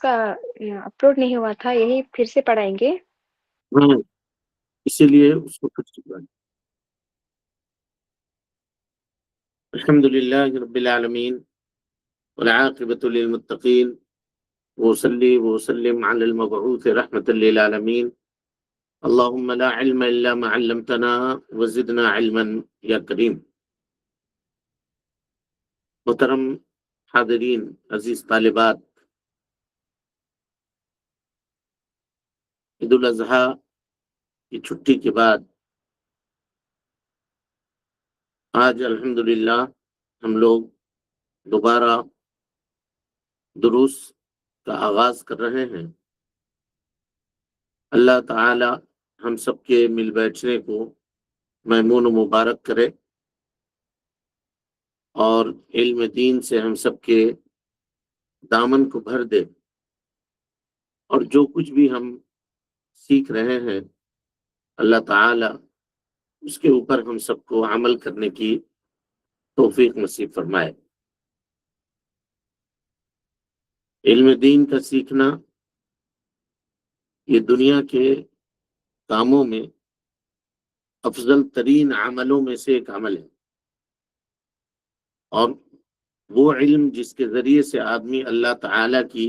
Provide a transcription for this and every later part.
کا اپلوڈ نہیں ہوا تھا، یہی پھر سے پڑھائیں گے؟ ہاں، اسی لیے اس کو پھر سے پڑھیں۔ الحمد للہ رب العالمین والعاقبۃ للمتقین وصلی وسلم علی المبعوث رحمۃ للعالمین اللہم لا علم الا ما علمتنا وزدنا علما یا کریم۔ محترم حاضرین، عزیز طالبات، عید الاضحیٰ کی چھٹی کے بعد آج الحمدللہ ہم لوگ دوبارہ دروس کا آغاز کر رہے ہیں۔ اللہ تعالی ہم سب کے مل بیٹھنے کو ممنون و مبارک کرے اور علم دین سے ہم سب کے دامن کو بھر دے، اور جو کچھ بھی ہم سیکھ رہے ہیں اللہ تعالی اس کے اوپر ہم سب کو عمل کرنے کی توفیق نصیب فرمائے۔ علم دین کا سیکھنا یہ دنیا کے کاموں میں افضل ترین عملوں میں سے ایک عمل ہے، اور وہ علم جس کے ذریعے سے آدمی اللہ تعالی کی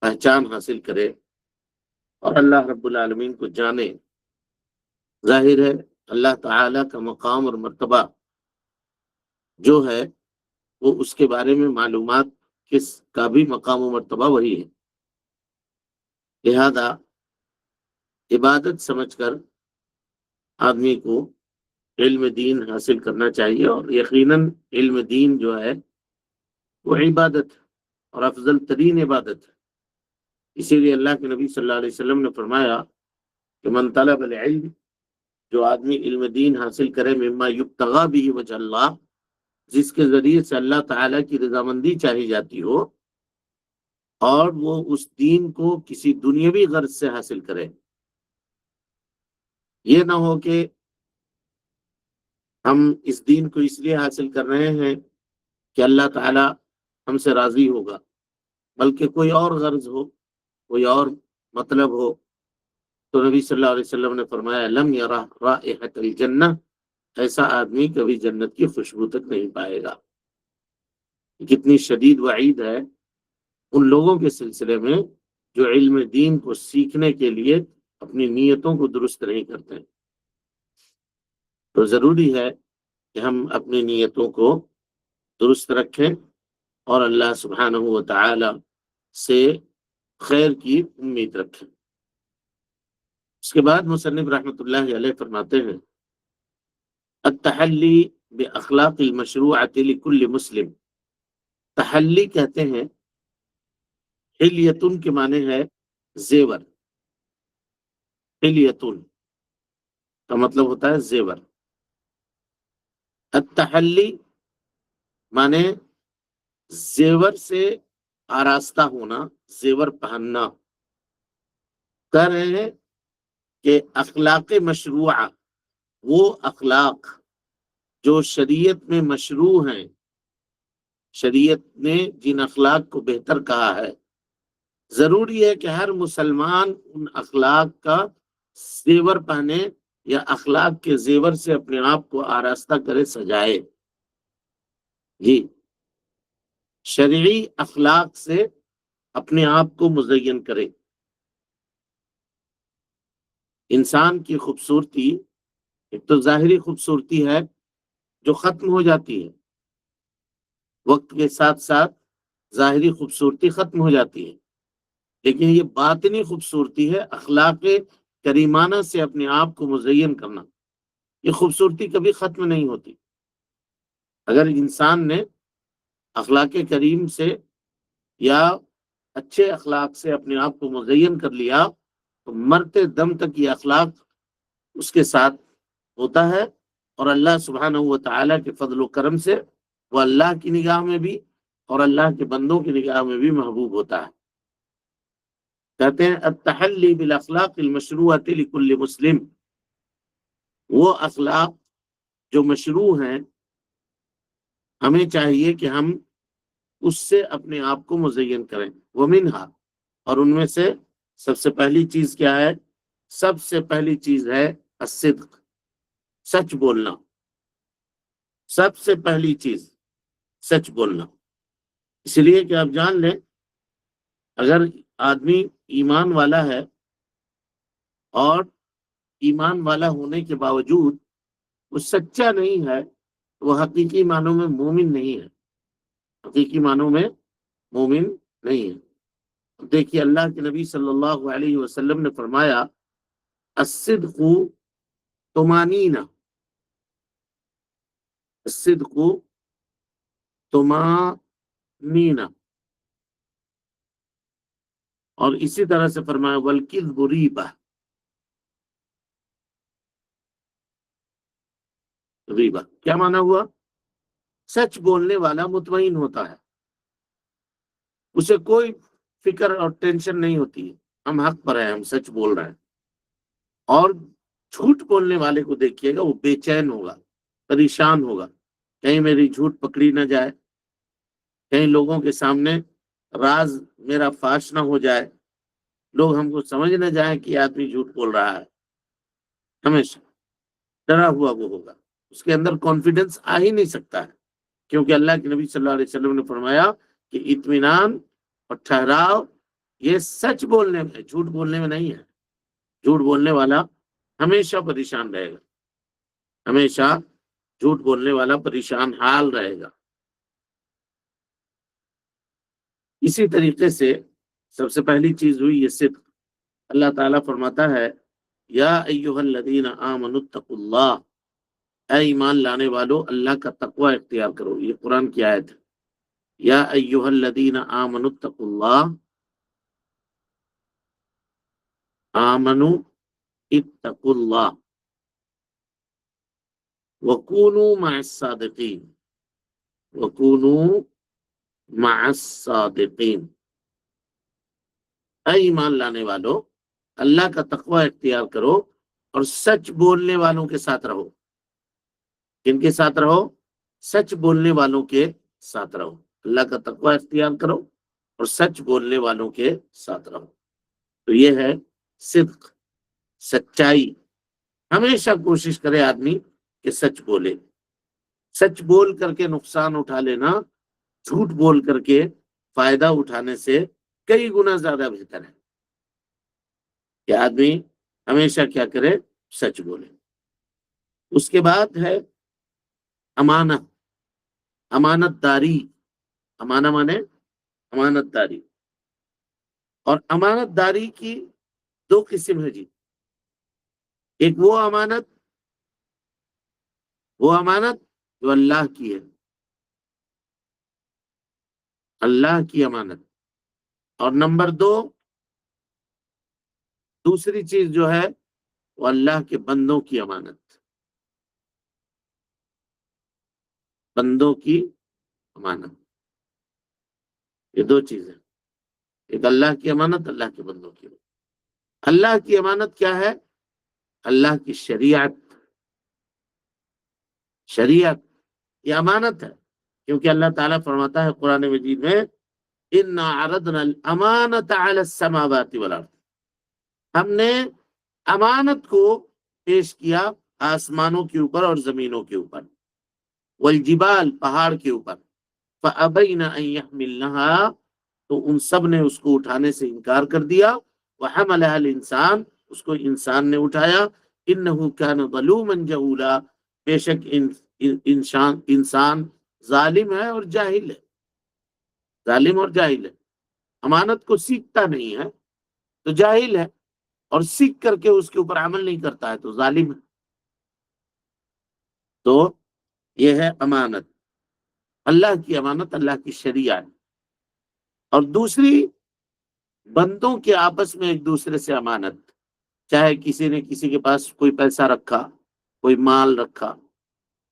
پہچان حاصل کرے اور اللہ رب العالمین کو جانے۔ ظاہر ہے اللہ تعالی کا مقام اور مرتبہ جو ہے وہ اس کے بارے میں معلومات کس کا بھی مقام و مرتبہ وہی ہے، لہذا عبادت سمجھ کر آدمی کو علم دین حاصل کرنا چاہیے، اور یقیناً علم دین جو ہے وہ عبادت اور افضل ترین عبادت ہے۔ اسی لیے اللہ کے نبی صلی اللہ علیہ وسلم نے فرمایا کہ من طلب العلم، جو آدمی علم دین حاصل کرے، مما یبتغی به وجہ اللہ، جس کے ذریعے سے اللہ تعالیٰ کی رضامندی چاہی جاتی ہو، اور وہ اس دین کو کسی دنیاوی غرض سے حاصل کرے۔ یہ نہ ہو کہ ہم اس دین کو اس لیے حاصل کر رہے ہیں کہ اللہ تعالیٰ ہم سے راضی ہوگا، بلکہ کوئی اور غرض ہو، کوئی اور مطلب ہو، تو نبی صلی اللہ علیہ وسلم نے فرمایا لم یرہ رائحۃ الجنہ، ایسا آدمی کبھی جنت کی خوشبو تک نہیں پائے گا۔ کتنی شدید وعید ہے ان لوگوں کے سلسلے میں جو علم دین کو سیکھنے کے لیے اپنی نیتوں کو درست نہیں کرتے ہیں۔ تو ضروری ہے کہ ہم اپنی نیتوں کو درست رکھیں اور اللہ سبحانہ و تعالی سے خیر کی امید رکھیں۔ اس کے بعد مصنف رحمۃ اللہ علیہ فرماتے ہیں التحلی باخلاق المشروعۃ لکل مسلم۔ تحلی کہتے ہیں، حلیتن کے معنی ہے زیور، حلیتن کا مطلب ہوتا ہے زیور۔ التحلی معنی زیور سے آراستہ ہونا، زیور پہننا۔ کہہ رہے ہیں کہ اخلاق مشروعہ، وہ اخلاق جو شریعت میں مشروع ہیں، شریعت نے جن اخلاق کو بہتر کہا ہے، ضروری ہے کہ ہر مسلمان ان اخلاق کا زیور پہنے یا اخلاق کے زیور سے اپنے آپ کو آراستہ کرے، سجائے۔ جی، شرعی اخلاق سے اپنے آپ کو مزین کرے۔ انسان کی خوبصورتی ایک تو ظاہری خوبصورتی ہے جو ختم ہو جاتی ہے، وقت کے ساتھ ساتھ ظاہری خوبصورتی ختم ہو جاتی ہے، لیکن یہ باطنی خوبصورتی ہے، اخلاق کریمانہ سے اپنے آپ کو مزین کرنا۔ یہ خوبصورتی کبھی ختم نہیں ہوتی۔ اگر انسان نے اخلاق کریم سے یا اچھے اخلاق سے اپنے آپ کو مزین کر لیا تو مرتے دم تک یہ اخلاق اس کے ساتھ ہوتا ہے، اور اللہ سبحانہ و تعالیٰ کے فضل و کرم سے وہ اللہ کی نگاہ میں بھی اور اللہ کے بندوں کی نگاہ میں بھی محبوب ہوتا ہے۔ کہتے ہیں التحلی بالاخلاق المشروعۃ لکل مسلم، وہ اخلاق جو مشروع ہیں ہمیں چاہیے کہ ہم اس سے اپنے آپ کو مزین کریں۔ ومنہا، اور ان میں سے سب سے پہلی چیز کیا ہے؟ سب سے پہلی چیز ہے الصدق، سچ بولنا. سب سے پہلی چیز سچ بولنا. اس لیے کہ آپ جان لیں اگر آدمی ایمان والا ہے اور ایمان والا ہونے کے باوجود وہ سچا نہیں ہے، وہ حقیقی معنوں میں مومن نہیں ہے. حقیقی معنوں میں مومن نہیں ہے. دیکھیے اللہ کے نبی صلی اللہ علیہ وسلم نے فرمایا الصدق طمانینہ، الصدق طمانینہ. اور اسی طرح سے فرمایا والکذب ریبہ، ریبہ کیا معنی ہوا؟ سچ بولنے والا مطمئن ہوتا ہے، اسے کوئی فکر اور ٹینشن نہیں ہوتی ہے، ہم حق پر ہیں، ہم سچ بول رہے ہیں. اور جھوٹ بولنے والے کو دیکھیے گا وہ بے چین ہوگا، پریشان ہوگا، کہیں میری جھوٹ پکڑی نہ جائے، کہیں لوگوں کے سامنے راز میرا فاش نہ ہو جائے، لوگ ہم کو سمجھ نہ جائیں کہ یہ آدمی جھوٹ بول رہا ہے. ہمیشہ ڈرا ہوا وہ ہوگا، اس کے اندر کانفیڈنس آ ہی نہیں سکتا ہے، کیونکہ اللہ کے نبی صلی اللہ علیہ وسلم نے فرمایا کہ اطمینان اور ٹھہراؤ یہ سچ بولنے میں، جھوٹ بولنے میں نہیں ہے. جھوٹ بولنے والا ہمیشہ پریشان رہے گا، ہمیشہ جھوٹ بولنے والا پریشان حال رہے گا. اسی طریقے سے سب سے پہلی چیز ہوئی یہ صدق. اللہ تعالیٰ فرماتا ہے یا ایھا الذین آمنوا اتقوا اللہ، اے ایمان لانے والو اللہ کا تقوی اختیار کرو. یہ قرآن کی آیت ہے. یا ایھا الذین آمنوا اتقوا اللہ، آمنوا اتقوا اللہ وکونوا مع الصادقین، وکونوا مع الصادقین. اے ایمان لانے والو اللہ کا تقوی اختیار کرو اور سچ بولنے والوں کے ساتھ رہو. کن کے ساتھ رہو؟ سچ بولنے والوں کے ساتھ رہو. اللہ کا تقوی اختیار کرو اور سچ بولنے والوں کے ساتھ رہو. تو یہ ہے صدق، سچائی. ہمیشہ کوشش کرے آدمی کہ سچ بولے. سچ بول کر کے نقصان اٹھا لینا جھوٹ بول کر کے فائدہ اٹھانے سے کئی گنا زیادہ بہتر ہے کہ آدمی ہمیشہ کیا کرے؟ سچ بولے. اس کے بعد ہے امانت، امانت داری. امانہ مانے امانت داری. اور امانت داری کی دو قسم ہے جی. ایک وہ امانت جو اللہ کی ہے، اللہ کی امانت. اور نمبر دو دوسری چیز جو ہے وہ اللہ کے بندوں کی امانت. بندوں کی امانت، یہ دو چیزیں. ایک اللہ کی امانت، اللہ کے بندوں کی امانت. اللہ کی امانت کیا ہے؟ اللہ کی شریعت. شریعت یہ امانت ہے، کیونکہ اللہ تعالیٰ فرماتا ہے قرآن مجید میں اِنَّا عَرَضْنَا الْأَمَانَةَ عَلَى السَّمَاوَاتِ وَالْأَرْضِ، ہم نے امانت کو پیش کیا آسمانوں کے اوپر اور زمینوں کے اوپر، والجبال پہاڑ کے اوپر، فَأَبَيْنَ أَن يَحْمِلْنَهَا تو ان سب نے اس کو اٹھانے سے انکار کر دیا. وَحَمَلَهَا الْإِنسَان اس کو انسان نے اٹھایا. إِنَّهُ كَانَ ظَلُومًا جَهُولًا بے شک انسان ظالم ہے اور جاہل ہے. ظالم اور جاہل ہے، امانت کو سیکھتا نہیں ہے تو جاہل ہے، اور سیکھ کر کے اس کے اوپر عمل نہیں کرتا ہے تو ظالم ہے. تو یہ ہے امانت، اللہ کی امانت، اللہ کی شریعت. اور دوسری بندوں کے آپس میں ایک دوسرے سے امانت. چاہے کسی نے کسی کے پاس کوئی پیسہ رکھا، کوئی مال رکھا،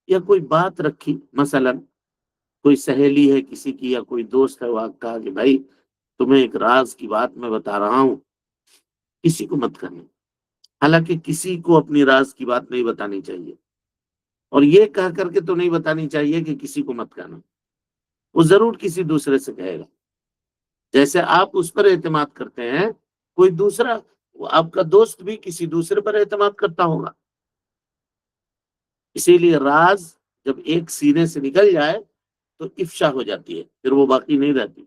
یا کوئی بات رکھی، مثلا کوئی سہیلی ہے کسی کی یا کوئی دوست ہے، وہ کہا کہ بھائی تمہیں ایک راز کی بات میں بتا رہا ہوں، کسی کو مت کرنا. حالانکہ کسی کو اپنی راز کی بات نہیں بتانی چاہیے، اور یہ کہہ کر کے تو نہیں بتانی چاہیے کہ کسی کو مت کہنا، وہ ضرور کسی دوسرے سے کہے گا. جیسے آپ اس پر اعتماد کرتے ہیں، کوئی دوسرا آپ کا دوست بھی کسی دوسرے پر اعتماد کرتا ہوگا. اسی لیے راز جب ایک سینے سے نکل جائے تو افشا ہو جاتی ہے، پھر وہ باقی نہیں رہتی.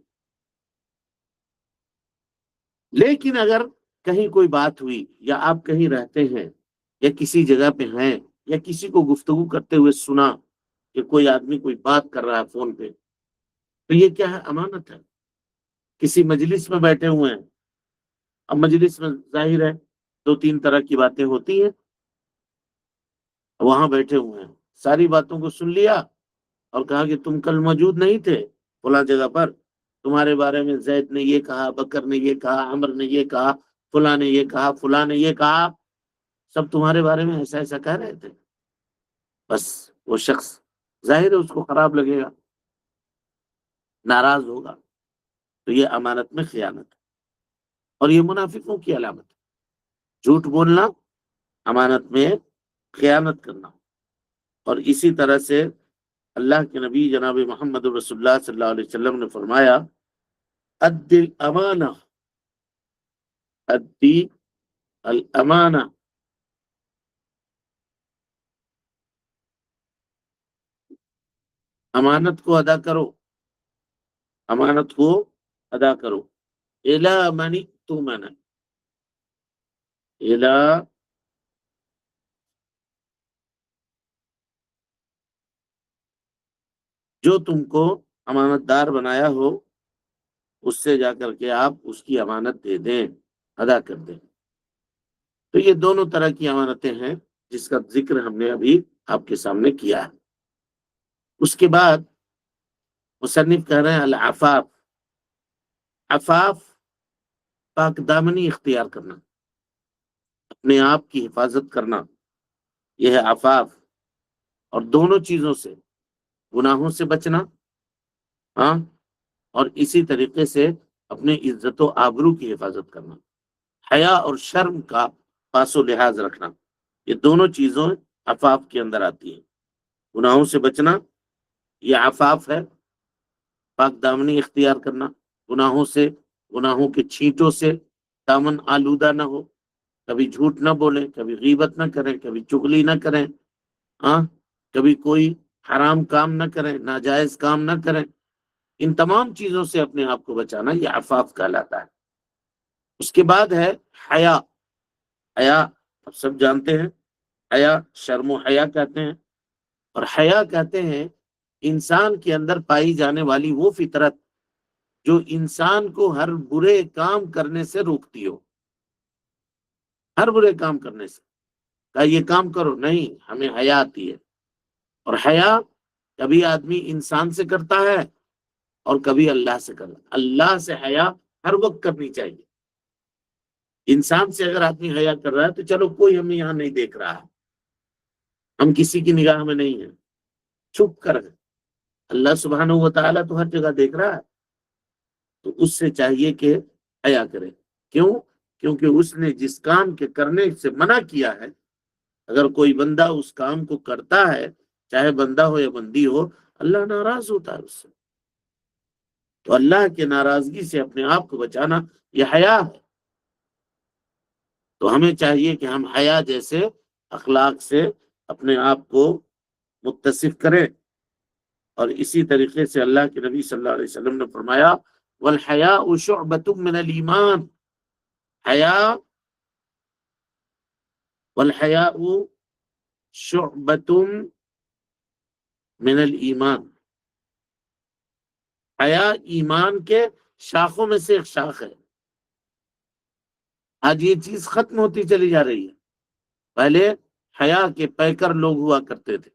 لیکن اگر کہیں کوئی بات ہوئی یا آپ کہیں رہتے ہیں یا کسی جگہ پہ ہیں یا کسی کو گفتگو کرتے ہوئے سنا کہ کوئی آدمی کوئی بات کر رہا ہے فون پہ، تو یہ کیا ہے؟ امانت ہے. کسی مجلس میں بیٹھے ہوئے ہیں، اب مجلس میں ظاہر ہے 2-3 طرح کی باتیں ہوتی ہیں، وہاں بیٹھے ہوئے ہیں، ساری باتوں کو سن لیا اور کہا کہ تم کل موجود نہیں تھے فلاں جگہ پر، تمہارے بارے میں زید نے یہ کہا، بکر نے یہ کہا، عمر نے یہ کہا، فلاں نے یہ کہا، فلاں نے یہ کہا، سب تمہارے بارے میں ایسا ایسا کہہ رہے تھے. بس وہ شخص ظاہر ہے اس کو خراب لگے گا، ناراض ہوگا. تو یہ امانت میں خیانت ہے اور یہ منافقوں کی علامت ہے. جھوٹ بولنا، امانت میں خیانت کرنا. اور اسی طرح سے اللہ کے نبی جناب محمد رسول اللہ صلی اللہ علیہ وسلم نے فرمایا ادی الامانہ، ادی الامانہ، امانت کو ادا کرو، امانت کو ادا کرو. الا من اؤتمن، الا جو تم کو امانت دار بنایا ہو اس سے جا کر کے آپ اس کی امانت دے دیں، ادا کر دیں. تو یہ دونوں طرح کی امانتیں ہیں جس کا ذکر ہم نے ابھی آپ کے سامنے کیا ہے. اس کے بعد مصنف کہہ رہے ہیں العفاف، عفاف پاک دامنی اختیار کرنا، اپنے آپ کی حفاظت کرنا، یہ ہے عفاف. اور دونوں چیزوں سے، گناہوں سے بچنا، ہاں، اور اسی طریقے سے اپنے عزت و آبرو کی حفاظت کرنا، حیا اور شرم کا پاس و لحاظ رکھنا. یہ دونوں چیزوں عفاف کے اندر آتی ہیں. گناہوں سے بچنا یہ عفاف ہے، پاک دامنی اختیار کرنا، گناہوں سے، گناہوں کے چھینٹوں سے دامن آلودہ نہ ہو، کبھی جھوٹ نہ بولیں، کبھی غیبت نہ کریں، کبھی چغلی نہ کریں، ہاں، کبھی کوئی حرام کام نہ کریں، ناجائز کام نہ کریں. ان تمام چیزوں سے اپنے آپ کو بچانا یہ عفاف کہلاتا ہے. اس کے بعد ہے حیا. حیا آپ سب جانتے ہیں، حیا شرم و حیا کہتے ہیں. اور حیا کہتے ہیں انسان کے اندر پائی جانے والی وہ فطرت جو انسان کو ہر برے کام کرنے سے روکتی ہو، ہر برے کام کرنے سے. کہا یہ کام کرو، نہیں، ہمیں حیا آتی ہے. اور حیا کبھی آدمی انسان سے کرتا ہے اور کبھی اللہ سے کرتا ہے. اللہ سے حیا ہر وقت کرنی چاہیے. انسان سے اگر آدمی حیا کر رہا ہے تو چلو کوئی ہمیں یہاں نہیں دیکھ رہا ہے، ہم کسی کی نگاہ میں نہیں ہیں، چھپ کر ہے. اللہ سبحانہ و تعالیٰ تو ہر جگہ دیکھ رہا ہے. تو اس سے چاہیے کہ حیا کرے. کیوں؟ کیونکہ اس نے جس کام کے کرنے سے منع کیا ہے، اگر کوئی بندہ اس کام کو کرتا ہے، چاہے بندہ ہو یا بندی ہو، اللہ ناراض ہوتا ہے اس سے. تو اللہ کے ناراضگی سے اپنے آپ کو بچانا یہ حیا ہے. تو ہمیں چاہیے کہ ہم حیا جیسے اخلاق سے اپنے آپ کو متصف کریں. اور اسی طریقے سے اللہ کے نبی صلی اللہ علیہ وسلم نے فرمایا والحیاء شعبۃ من الایمان، حیا، والحیاء شعبۃ من الایمان، حیا ایمان کے شاخوں میں سے ایک شاخ ہے. آج یہ چیز ختم ہوتی چلی جا رہی ہے. پہلے حیا کے پیکر لوگ ہوا کرتے تھے،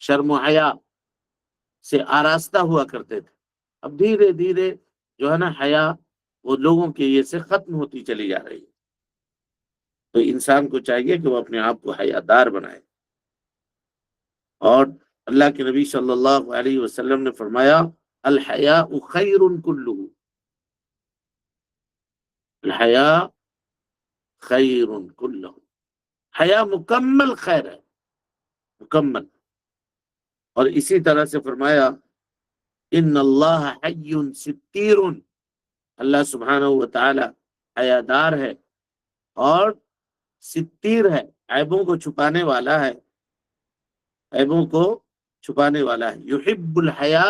شرم و حیا سے آراستہ ہوا کرتے تھے. اب دھیرے دھیرے جو ہے نا حیا وہ لوگوں کے یہ سے ختم ہوتی چلی جا رہی ہے. تو انسان کو چاہیے کہ وہ اپنے آپ کو حیا دار بنائے. اور اللہ کے نبی صلی اللہ علیہ وسلم نے فرمایا الحیاء خیر کلہ، الحیاء خیر کلہ، حیا مکمل خیر ہے، مکمل. اور اسی طرح سے فرمایا ان اللہ حی ستیر، اللہ سبحانہ و تعالی حیادار ہے اور ستیر ہے، عیبوں کو چھپانے والا ہے، عیبوں کو چھپانے والا ہے۔ یحب الحیا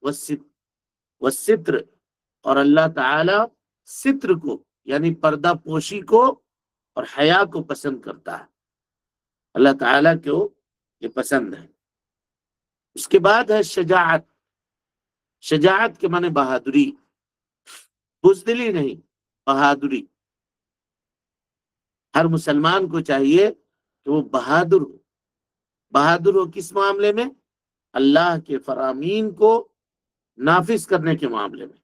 والستر، اور اللہ تعالی ستر کو یعنی پردہ پوشی کو اور حیا کو پسند کرتا ہے، اللہ تعالیٰ کو یہ پسند ہے۔ اس کے بعد ہے شجاعت۔ شجاعت کے معنی بہادری، بزدلی نہیں، بہادری۔ ہر مسلمان کو چاہیے کہ وہ بہادر ہو۔ بہادر ہو کس معاملے میں؟ اللہ کے فرامین کو نافذ کرنے کے معاملے میں،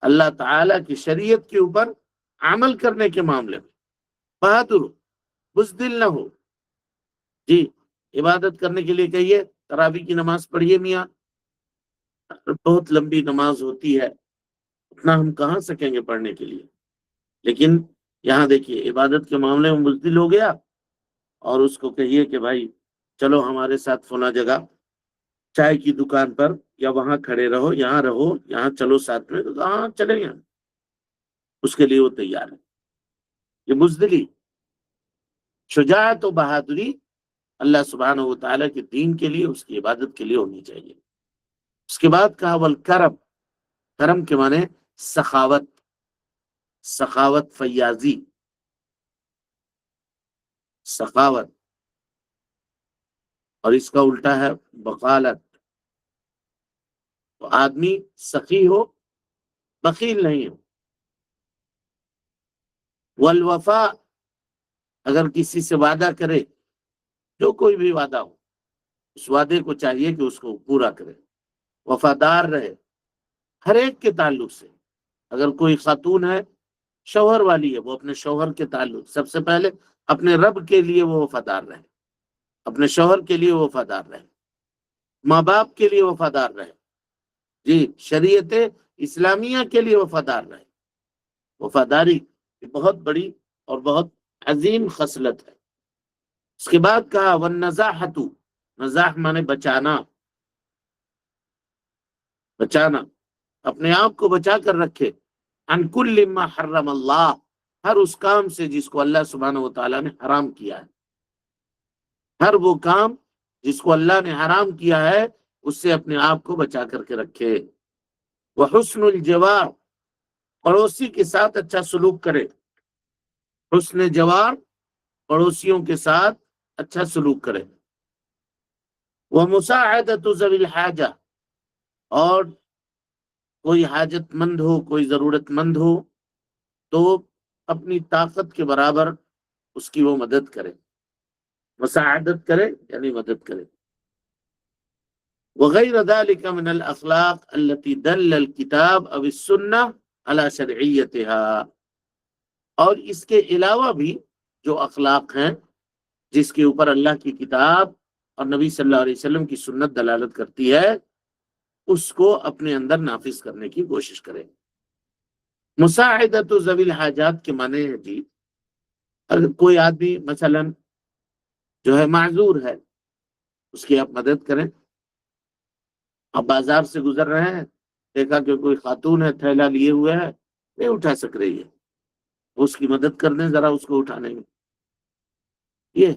اللہ تعالیٰ کی شریعت کے اوپر عمل کرنے کے معاملے میں بہادر ہو، بزدل نہ ہو۔ جی، عبادت کرنے کے لیے کہیے تراویح کی نماز پڑھیے میاں، بہت لمبی نماز ہوتی ہے، اتنا ہم کہاں سکیں گے پڑھنے کے لیے، لیکن یہاں دیکھیے عبادت کے معاملے میں بزدل ہو گیا، اور اس کو کہیے کہ بھائی چلو ہمارے ساتھ فلاں جگہ چائے کی دکان پر، یا وہاں کھڑے رہو، یہاں رہو، یہاں چلو ساتھ میں، تو ہاں چلیں گے، اس کے لیے وہ تیار ہے۔ یہ بزدلی۔ شجاعت و بہادری اللہ سبحانہ و تعالیٰ کے دین کے لیے، اس کی عبادت کے لیے ہونی چاہیے۔ اس کے بعد کہا والکرم، کرم کے معنی سخاوت، سخاوت، فیاضی، سخاوت، اور اس کا الٹا ہے بخالت۔ تو آدمی سخی ہو، بخیل نہیں ہو۔ والوفا، اگر کسی سے وعدہ کرے، جو کوئی بھی وعدہ ہو، اس وعدے کو چاہیے کہ اس کو پورا کرے، وفادار رہے ہر ایک کے تعلق سے۔ اگر کوئی خاتون ہے، شوہر والی ہے، وہ اپنے شوہر کے تعلق سب سے پہلے اپنے رب کے لیے وہ وفادار رہے، اپنے شوہر کے لیے وفادار رہے، ماں باپ کے لیے وفادار رہے، جی، شریعت اسلامیہ کے لیے وفادار رہے۔ وفاداری بہت بڑی اور بہت عظیم خصلت ہے۔ اس کے بعد کہا والنزاحۃ، نزاح مانے بچانا، بچانا، اپنے آپ کو بچا کر رکھے، عن کل ما حرم اللہ، ہر اس کام سے جس کو اللہ سبحانہ و تعالیٰ نے حرام کیا ہے، ہر وہ کام جس کو اللہ نے حرام کیا ہے اس سے اپنے آپ کو بچا کر کے رکھے۔ وحسن الجوار، پڑوسی کے ساتھ اچھا سلوک کرے، حسن جوار، پڑوسیوں کے ساتھ اچھا سلوک کرے۔ ومساعدۃ ذوی الحاجہ، اور کوئی حاجت مند ہو، کوئی ضرورت مند ہو تو اپنی طاقت کے برابر اس کی وہ مدد کرے، مساعدت کرے یعنی مدد کرے۔ وغیر ذلك من الاخلاق التي دل الكتاب او السنہ على شرعیتها، اور اس کے علاوہ بھی جو اخلاق ہیں جس کے اوپر اللہ کی کتاب اور نبی صلی اللہ علیہ وسلم کی سنت دلالت کرتی ہے، اس کو اپنے اندر نافذ کرنے کی کوشش کریں۔ مساعدۃ ذوی الحاجات کے معنی ہے جی، اگر کوئی آدمی مثلا جو ہے معذور ہے، اس کی آپ مدد کریں۔ آپ بازار سے گزر رہے ہیں، دیکھا کہ کوئی خاتون ہے تھیلا لیے ہوئے ہے، نہیں اٹھا سک رہی ہے، اس کی مدد کر دیں ذرا اس کو اٹھانے میں۔ یہ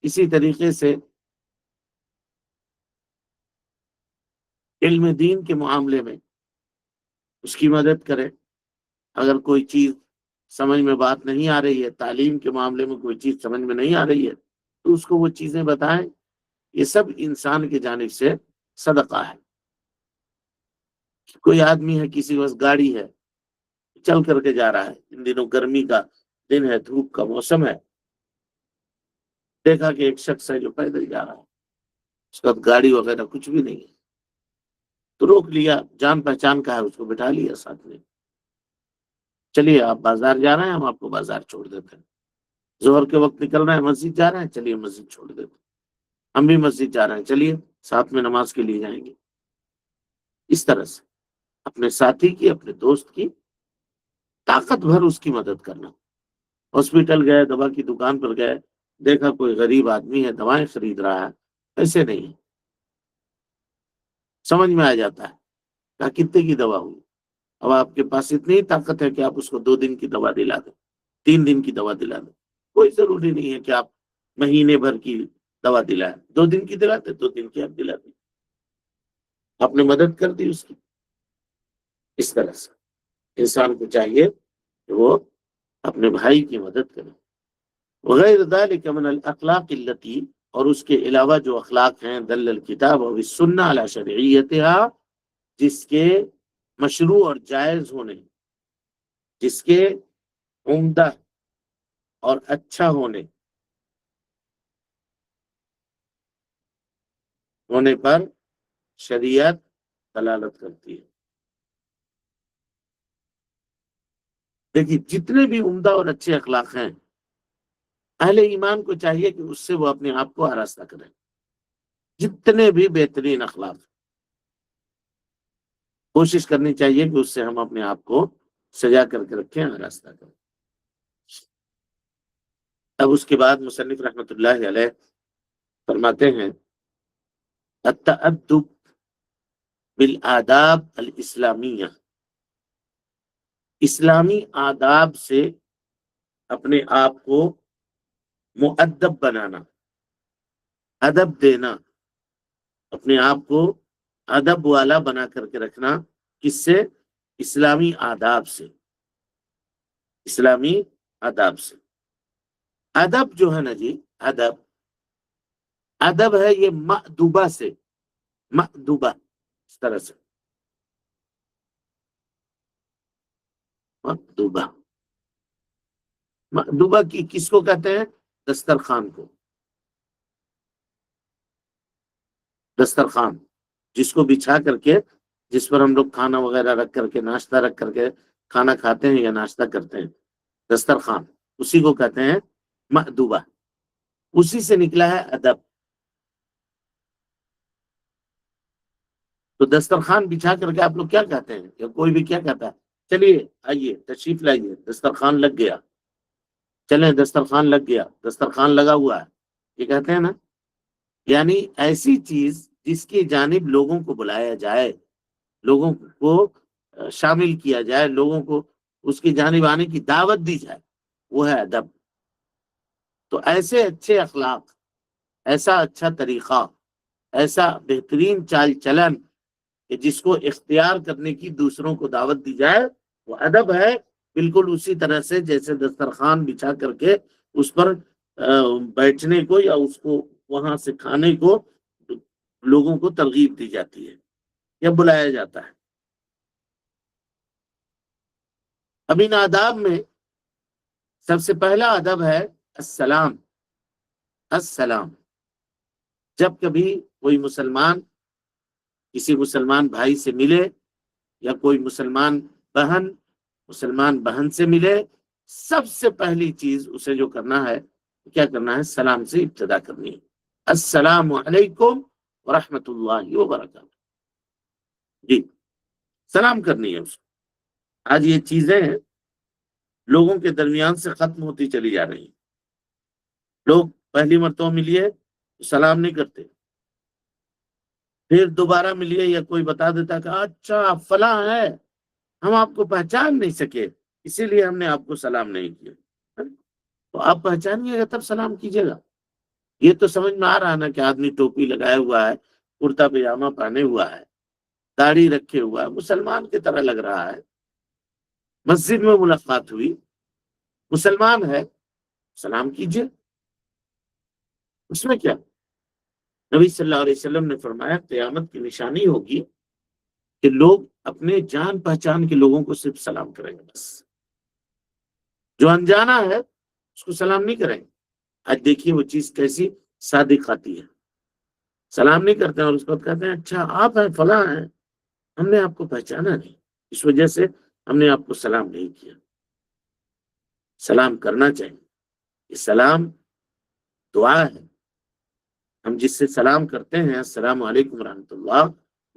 اسی طریقے سے علم دین کے معاملے میں اس کی مدد کریں۔ اگر کوئی چیز سمجھ میں بات نہیں آ رہی ہے، تعلیم کے معاملے میں کوئی چیز سمجھ میں نہیں آ رہی ہے، تو اس کو وہ چیزیں بتائیں۔ یہ سب انسان کی جانب سے صدقہ ہے۔ کوئی آدمی ہے، کسی بس گاڑی ہے، چل کر کے جا رہا ہے، ان دنوں گرمی کا دن ہے، دھوپ کا موسم ہے، دیکھا کہ ایک شخص ہے جو پیدل جا رہا ہے، اس کا گاڑی وغیرہ کچھ بھی نہیں ہے، تو روک لیا، جان پہچان کا ہے، اس کو بٹھا لیا ساتھ میں، چلیے آپ بازار جا رہے ہیں، ہم آپ کو بازار چھوڑ دیتے ہیں، ظہر کے وقت نکل رہے ہیں، مسجد جا رہے ہیں، چلیے مسجد چھوڑ دیتے ہیں، ہم بھی مسجد جا رہے ہیں، چلیے ساتھ میں نماز کے لیے جائیں گے۔ اس طرح سے اپنے ساتھی کی، اپنے دوست کی طاقت بھر اس کی مدد کرنا۔ ہاسپٹل گئے، دوا کی دکان پر گئے، دیکھا کوئی غریب آدمی ہے دوائیں خرید رہا ہے، ایسے نہیں سمجھ میں آ جاتا ہے کہا کتنے کی دوا ہوئی، اب آپ کے پاس اتنی طاقت ہے کہ آپ اس کو 2 دن کی دوا دلا دیں، 3 دن کی دوا دلا دیں، کوئی ضروری نہیں ہے کہ آپ مہینے بھر کی دوا دلائیں، 2 دن کی دلاتے 2 دن کی آپ دلا دیں، آپ نے مدد کر دی اس کی۔ اس طرح سے انسان کو چاہیے کہ وہ اپنے بھائی کی مدد کرے۔ وغیر ذلك من الاخلاق التي، اور اس کے علاوہ جو اخلاق ہیں، دل الکتاب اور السنہ علی شرعیتها، جس کے مشروع اور جائز ہونے، جس کے عمدہ اور اچھا ہونے پر شریعت دلالت کرتی ہے۔ دیکھیے جتنے بھی عمدہ اور اچھے اخلاق ہیں، اہل ایمان کو چاہیے کہ اس سے وہ اپنے آپ کو آراستہ کریں۔ جتنے بھی بہترین اخلاق، کوشش کرنی چاہیے کہ اس سے ہم اپنے آپ کو سجا کر کے رکھیں، آراستہ کریں۔ اب اس کے بعد مصنف رحمۃ اللہ علیہ فرماتے ہیں التأدب بالآداب الاسلامیہ، اسلامی آداب سے اپنے آپ کو مؤدب بنانا، ادب دینا، اپنے آپ کو ادب والا بنا کر کے رکھنا، کس سے؟ اسلامی آداب سے، اسلامی آداب سے۔ ادب جو ہے نا جی، ادب ہے یہ مأدوبہ سے، مأدوبہ اس طرح سے، مأدوبہ، مأدوبہ کی کس کو کہتے ہیں؟ دسترخوان کو، دسترخوان جس کو بچھا کر کے، جس پر ہم لوگ کھانا وغیرہ رکھ کر کے، ناشتہ رکھ کر کے کھانا کھاتے ہیں یا ناشتہ کرتے ہیں، دسترخوان، اسی کو کہتے ہیں مأدوبہ، اسی سے نکلا ہے ادب۔ تو دسترخوان بچھا کر کے آپ لوگ کیا کہتے ہیں، یا کوئی بھی کیا کہتا ہے؟ چلیے آئیے تشریف لائیے، دسترخوان لگ گیا، چلیں دسترخوان لگ گیا، دسترخوان لگا ہوا ہے، یہ کہتے ہیں نا۔ یعنی ایسی چیز جس کی جانب لوگوں کو بلایا جائے، لوگوں کو شامل کیا جائے، لوگوں کو اس کی جانب آنے کی دعوت دی جائے، وہ ہے ادب۔ تو ایسے اچھے اخلاق، ایسا اچھا طریقہ، ایسا بہترین چال چلن کہ جس کو اختیار کرنے کی دوسروں کو دعوت دی جائے، وہ ادب ہے۔ بالکل اسی طرح سے جیسے دسترخوان بچھا کر کے اس پر بیٹھنے کو یا اس کو وہاں سے کھانے کو لوگوں کو ترغیب دی جاتی ہے یا بلایا جاتا ہے۔ اب ان آداب میں سب سے پہلا ادب ہے السلام، السلام۔ جب کبھی کوئی مسلمان کسی مسلمان بھائی سے ملے، یا کوئی مسلمان بہن سے ملے، سب سے پہلی چیز اسے جو کرنا ہے، کیا کرنا ہے؟ سلام سے ابتدا کرنی ہے۔ السلام علیکم ورحمۃ اللہ وبرکاتہ، جی سلام کرنی ہے اس کو۔ آج یہ چیزیں لوگوں کے درمیان سے ختم ہوتی چلی جا رہی ہیں۔ لوگ پہلی مرتبہ ملیے سلام نہیں کرتے، پھر دوبارہ ملیے یا کوئی بتا دیتا کہ اچھا فلاں ہے، ہم آپ کو پہچان نہیں سکے اسی لیے ہم نے آپ کو سلام نہیں کیا۔ تو آپ پہچانیے گا تب سلام کیجیے گا۔ یہ تو سمجھ میں آ رہا نا کہ آدمی ٹوپی لگائے ہوا ہے، کرتا پجامہ پہنے ہوا ہے، داڑھی رکھے ہوا ہے، مسلمان کی طرح لگ رہا ہے، مسجد میں ملاقات ہوئی، مسلمان ہے، سلام کیجیے، اس میں کیا؟ نبی صلی اللہ علیہ وسلم نے فرمایا قیامت کی نشانی ہوگی کہ لوگ اپنے جان پہچان کے لوگوں کو صرف سلام کریں گے، بس جو انجانا ہے اس کو سلام نہیں کریں گے۔ آج دیکھیے وہ چیز کیسی صادق آتی ہے، سلام نہیں کرتے ہیں اور اس کو کہتے ہیں اچھا آپ ہیں فلاں ہیں، ہم نے آپ کو پہچانا نہیں، اس وجہ سے ہم نے آپ کو سلام نہیں کیا۔ سلام کرنا چاہیے، یہ سلام دعا ہے۔ ہم جس سے سلام کرتے ہیں السلام علیکم ورحمۃ اللہ،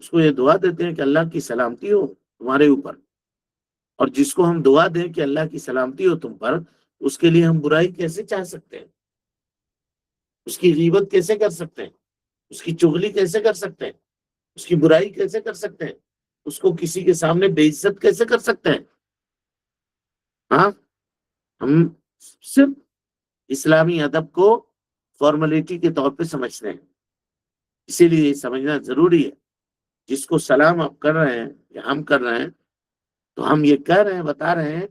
اس کو یہ دعا دیتے ہیں کہ اللہ کی سلامتی ہو تمہارے اوپر، اور جس کو ہم دعا دیں کہ اللہ کی سلامتی ہو تم پر، اس کے لیے ہم برائی کیسے چاہ سکتے ہیں؟ اس کی غیبت کیسے کر سکتے ہیں؟ اس کی چغلی کیسے کر سکتے ہیں؟ اس کی برائی کیسے کر سکتے ہیں؟ اس کو کسی کے سامنے بے عزت کیسے کر سکتے ہیں؟ ہاں، ہم صرف اسلامی ادب کو فارمیلٹی کے طور پہ سمجھتے ہیں، اسی لیے یہ سمجھنا ضروری ہے جس کو سلام آپ کر رہے ہیں یا ہم کر رہے ہیں تو ہم یہ کہہ رہے ہیں، بتا رہے ہیں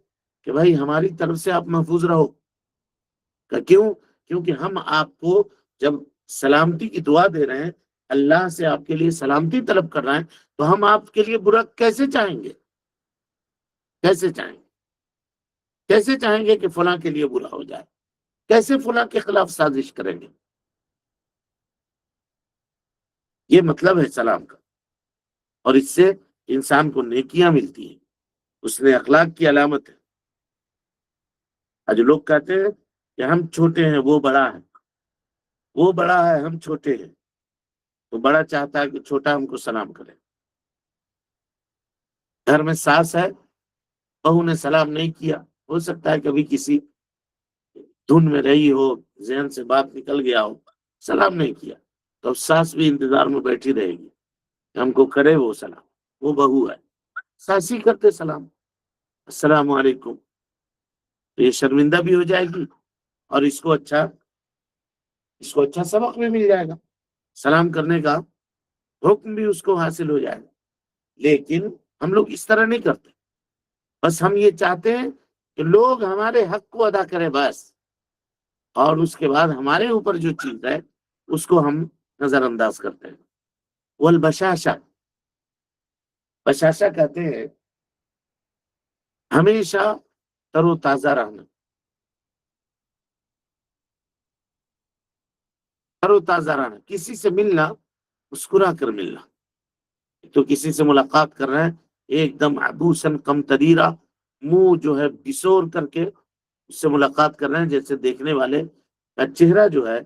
کہ بھائی ہماری طرف سے آپ محفوظ رہو۔ کیوں؟ کیونکہ ہم آپ کو جب سلامتی کی دعا دے رہے ہیں، اللہ سے آپ کے لیے سلامتی طلب کر رہے ہیں، تو ہم آپ کے لیے برا کیسے چاہیں گے؟ کیسے چاہیں گے؟ کیسے چاہیں گے کہ فلاں کے لیے برا ہو جائے؟ کیسے فلاں کے خلاف سازش کریں گے؟ یہ مطلب ہے سلام کا، اور اس سے انسان کو نیکیاں ملتی ہیں، اس نے اخلاق کی علامت ہے۔ آج لوگ کہتے ہیں کہ ہم چھوٹے ہیں وہ بڑا ہے، وہ بڑا ہے ہم چھوٹے ہیں، تو بڑا چاہتا ہے کہ چھوٹا ہم کو سلام کرے۔ گھر میں ساس ہے، بہو نے سلام نہیں کیا، ہو سکتا ہے کبھی کسی دھن میں رہی ہو، ذہن سے بات نکل گیا ہو، سلام نہیں کیا، تو اب ساس بھی انتظار میں بیٹھی رہے گی کہ ہم کو کرے وہ سلام، وہ بہو ہے، ساس ہی کرتے سلام، السلام علیکم، تو یہ شرمندہ بھی ہو جائے گی اور اس کو اچھا سبق بھی مل جائے گا، سلام کرنے کا حکم بھی اس کو حاصل ہو جائے گا۔ لیکن ہم لوگ اس طرح نہیں کرتے، بس ہم یہ چاہتے ہیں کہ لوگ ہمارے حق کو ادا کریں بس، اور اس کے بعد ہمارے اوپر جو چیز ہے اس کو ہم نظر انداز کرتے ہیں۔ والبشاشہ، بشاشہ کہتے ہیں ہمیشہ تر و تازہ رہنا، تر و تازہ رہنا، کسی سے ملنا مسکرا کر ملنا، تو کسی سے ملاقات کر رہے ہیں ایک دم عبوسن قمطریرا، منہ جو ہے بسور کر کے اس سے ملاقات کر رہے ہیں، جیسے دیکھنے والے کا چہرہ جو ہے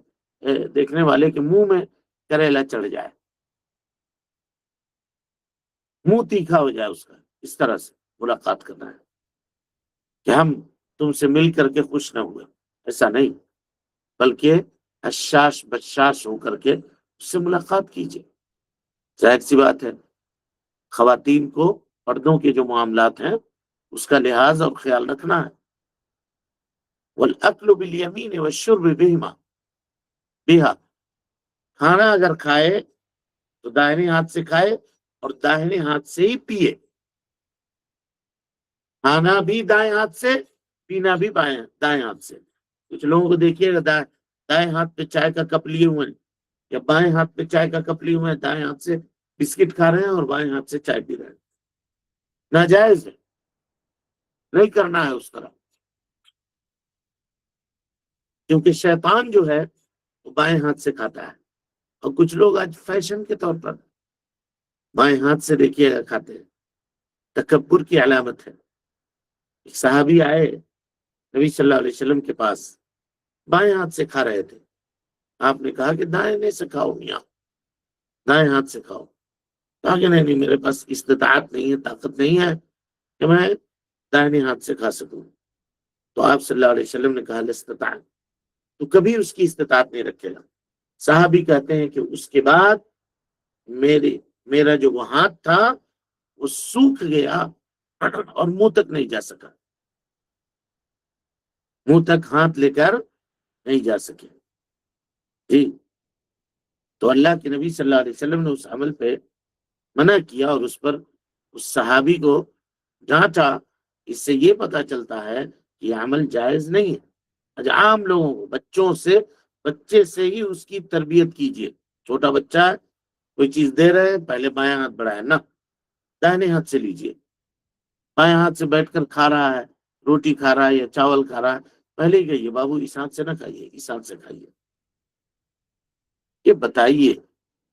دیکھنے والے کے منہ میں کریلا چڑھ جائے، منہ تیکھا ہو جائے اس کا، اس طرح سے ملاقات کرنا ہے کہ ہم تم سے مل کر کے خوش نہ ہوئے، ایسا نہیں، بلکہ حشاش بشاش ہو کر کے اس سے ملاقات کیجیے۔ ظاہر سی بات ہے خواتین کو پردوں کے جو معاملات ہیں اس کا لحاظ اور خیال رکھنا ہے۔ والاکل بالیمین والشرب بہا، کھانا اگر کھائے تو داہنے ہاتھ سے کھائے اور داہنے ہاتھ سے ہی پیے، کھانا بھی دائیں ہاتھ سے، پینا بھی دائیں ہاتھ سے۔ کچھ لوگوں کو دیکھیے گا دائیں ہاتھ پہ چائے کا کپ لیے ہوئے ہیں یا بائیں ہاتھ پہ چائے کا کپ لیے ہوئے ہیں، دائیں ہاتھ سے بسکٹ کھا رہے ہیں اور بائیں ہاتھ سے چائے پی رہے ہیں، ناجائز ہے، نہیں کرنا ہے اس طرح، کیونکہ شیطان جو ہے وہ بائیں ہاتھ سے کھاتا ہے، اور کچھ لوگ آج فیشن کے طور پر بائیں ہاتھ سے دیکھیے گا کھاتے ہیں، تکبر کی علامت ہے۔ ایک صحابی آئے نبی صلی اللہ علیہ وسلم کے پاس، بائیں ہاتھ سے کھا رہے تھے، آپ نے کہا کہ دائیں سے کھاؤ میاں، دائیں ہاتھ سے کھاؤ، کہا کہ نہیں میرے پاس استطاعت نہیں ہے، طاقت نہیں ہے کہ میں دائیں ہاتھ سے کھا سکوں، تو آپ صلی اللہ علیہ وسلم نے کہا لاستطاعت، تو کبھی اس کی استطاعت نہیں رکھے گا۔ صحابی کہتے ہیں کہ اس کے بعد میرا جو وہ ہاتھ تھا وہ سوکھ گیا اور منہ تک نہیں جا سکا، منہ تک ہاتھ لے کر نہیں جا سکے۔ جی، تو اللہ کے نبی صلی اللہ علیہ وسلم نے اس عمل پہ منع کیا اور اس پر اس صحابی کو ڈانٹا۔ اس سے یہ پتا چلتا ہے کہ یہ عمل جائز نہیں ہے۔ آج عام لوگوں کو بچے سے ہی اس کی تربیت کیجیے، چھوٹا بچہ ہے کوئی چیز دے رہے ہیں پہلے بائیں ہاتھ بڑھائے نہ، دائنے ہاتھ سے لیجیے، بائیں ہاتھ سے بیٹھ کر کھا رہا ہے، روٹی کھا رہا ہے یا چاول کھا رہا ہے، پہلے ہی کہیے بابو اس ہاتھ سے نہ کھائیے، اس ہاتھ سے کھائیے، یہ بتائیے،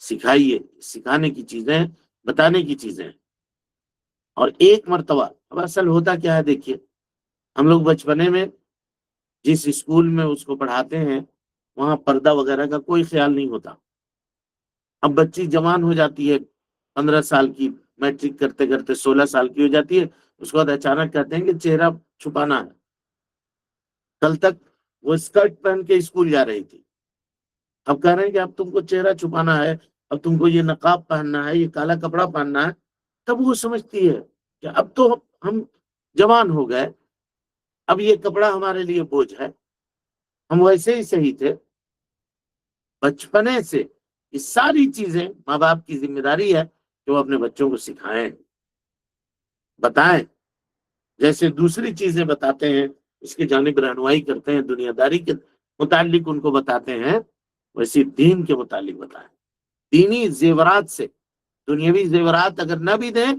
سکھائیے، سکھانے کی چیزیں، بتانے کی چیزیں۔ اور ایک مرتبہ، اب اصل ہوتا کیا ہے دیکھیے، ہم لوگ بچپنے میں جس اسکول میں اس کو پڑھاتے ہیں وہاں پردہ وغیرہ کا کوئی خیال نہیں ہوتا، اب بچی جوان ہو جاتی ہے 15 سال کی، میٹرک کرتے کرتے 16 سال کی ہو جاتی ہے، اس کے بعد اچانک کہتے ہیں کہ چہرہ چھپانا ہے، کل تک وہ اسکرٹ پہن کے اسکول جا رہی تھی، اب کہہ رہے ہیں کہ اب تم کو چہرہ چھپانا ہے، اب تم کو یہ نقاب پہننا ہے، یہ کالا کپڑا پہننا ہے، تب وہ سمجھتی ہے کہ اب تو ہم جوان ہو گئے، اب یہ کپڑا ہمارے لیے بوجھ ہے، ہم ویسے ہی صحیح تھے۔ بچپنے سے یہ ساری چیزیں ماں باپ کی ذمہ داری ہے کہ وہ اپنے بچوں کو سکھائیں، بتائیں، جیسے دوسری چیزیں بتاتے ہیں، اس کی جانب رہنمائی کرتے ہیں، دنیا داری کے متعلق ان کو بتاتے ہیں، ویسے دین کے متعلق بتائیں۔ دینی زیورات سے، دنیاوی زیورات اگر نہ بھی دیں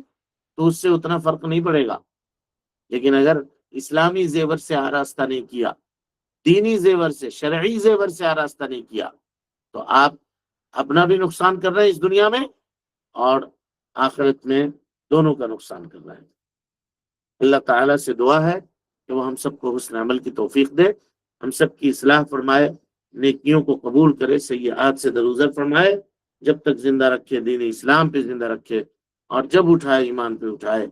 تو اس سے اتنا فرق نہیں پڑے گا، لیکن اگر اسلامی زیور سے آراستہ نہیں کیا، دینی زیور سے، شرعی زیور سے آراستہ نہیں کیا، تو آپ اپنا بھی نقصان کر رہے ہیں اس دنیا میں اور آخرت میں، دونوں کا نقصان کر رہے ہیں۔ اللہ تعالیٰ سے دعا ہے کہ وہ ہم سب کو حسن عمل کی توفیق دے، ہم سب کی اصلاح فرمائے، نیکیوں کو قبول کرے، سیئات سے درگزر فرمائے، جب تک زندہ رکھے دین اسلام پہ زندہ رکھے، اور جب اٹھائے ایمان پہ اٹھائے۔